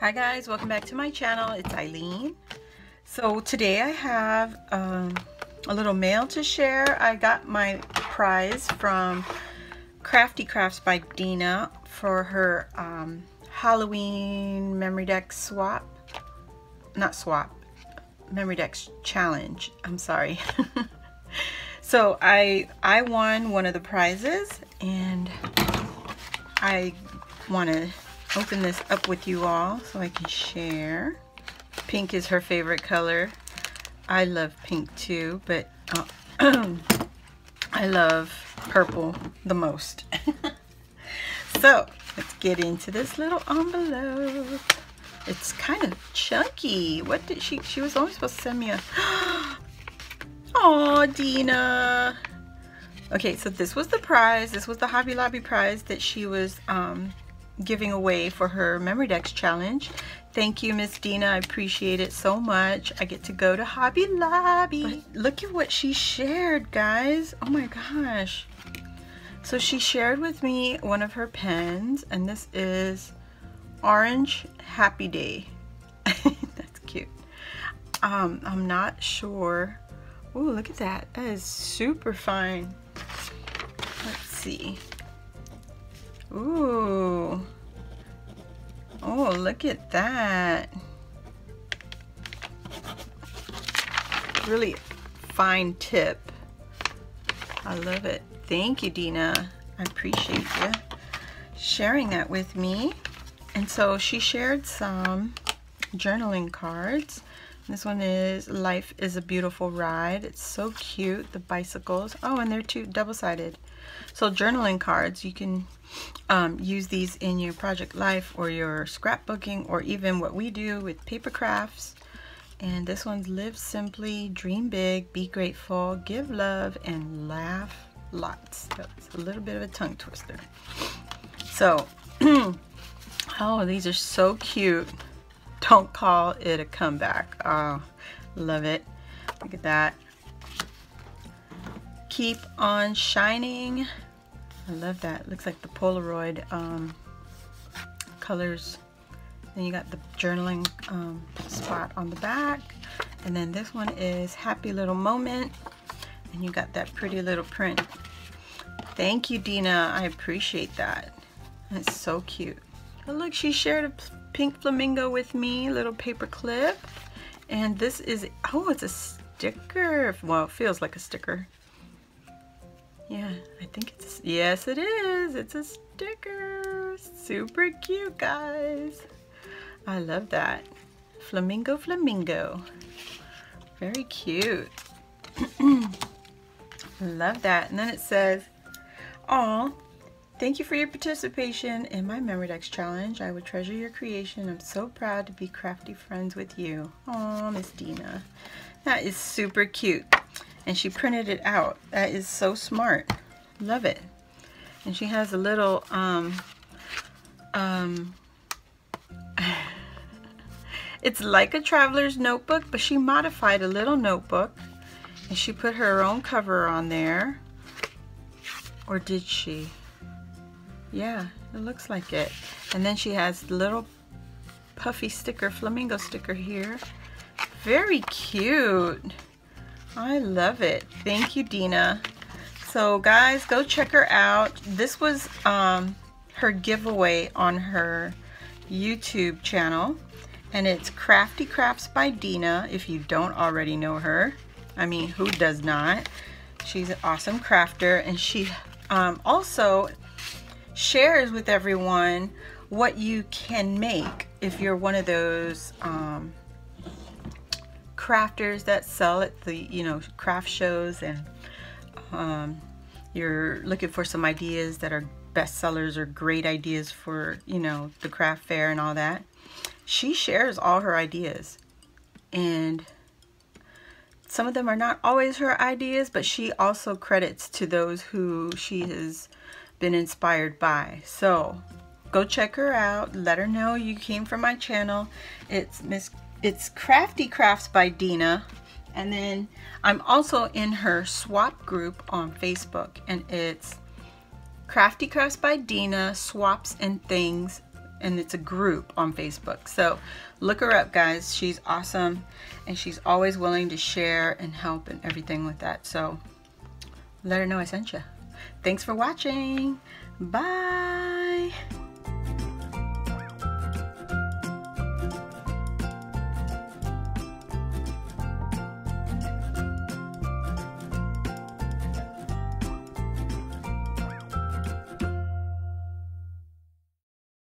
Hi guys, welcome back to my channel. It's Eileen. So today I have a little mail to share. I got my prize from CraftyCraftsByDeanna for her Halloween memory deck swap. Not swap, memory decks challenge. I'm sorry. So I won one of the prizes and I want to open this up with you all so I can share. Pink is her favorite color. I love pink too, but I love purple the most. So let's get into this little envelope. It's kind of chunky. What did she was only supposed to send me a oh, Deanna. Okay, so this was the prize. This was the Hobby Lobby prize that she was giving away for her memory decks challenge. Thank you, Miss Deanna. I appreciate it so much. I get to go to Hobby Lobby. But look at what she shared, guys. Oh my gosh. So she shared with me one of her pens, and this is Orange Happy Day. That's cute. I'm not sure. Oh, look at that. That is super fine. Let's see. Ooh. Oh, look at that. Really fine tip. I love it. Thank you, Deanna. I appreciate you sharing that with me. And so she shared some journaling cards. This one is Life is a Beautiful Ride. It's so cute. The bicycles. Oh, and they're two double-sided. So journaling cards, you can use these in your project life or your scrapbooking, or even what we do with paper crafts. And this one's Live Simply, Dream Big, Be Grateful, Give Love, and Laugh Lots. That's a little bit of a tongue twister. So, oh, these are so cute. Don't call it a comeback. Oh, love it. Look at that. Keep on shining. I love that. Looks like the Polaroid colors. Then you got the journaling spot on the back. And then this one is Happy Little Moment. And you got that pretty little print. Thank you, Deanna. I appreciate that. That's so cute. Oh, look, she shared a pink flamingo with me, little paper clip. And this is, oh, it's a sticker. Well, it feels like a sticker. Yeah, I think it's, yes it is. It's a sticker. Super cute, guys. I love that. Flamingo, flamingo. Very cute. Love that. And then it says, "Aw, thank you for your participation in my Memory Decks Challenge. I would treasure your creation. I'm so proud to be crafty friends with you." Aw, Miss Deanna. That is super cute. And she printed it out. That is so smart. Love it. And she has a little it's like a traveler's notebook, but she modified a little notebook and she put her own cover on there. Or did she? Yeah, it looks like it. And then she has the little puffy sticker, flamingo sticker here. Very cute. I love it. Thank you, Deanna. So guys, go check her out. This was her giveaway on her YouTube channel, and it's CraftyCraftsByDeanna. If you don't already know her, I mean, who does not? She's an awesome crafter, and she also shares with everyone what you can make if you're one of those crafters that sell at the, you know, craft shows, and you're looking for some ideas that are bestsellers or great ideas for, you know, the craft fair and all that. She shares all her ideas, and some of them are not always her ideas, but she also credits to those who she has been inspired by. So go check her out. Let her know you came from my channel. It's CraftyCraftsByDeanna, and then I'm also in her swap group on Facebook, and it's CraftyCraftsByDeanna Swaps and Things, and it's a group on Facebook. So look her up, guys. She's awesome, and she's always willing to share and help and everything with that. So let her know I sent you. Thanks for watching. Bye.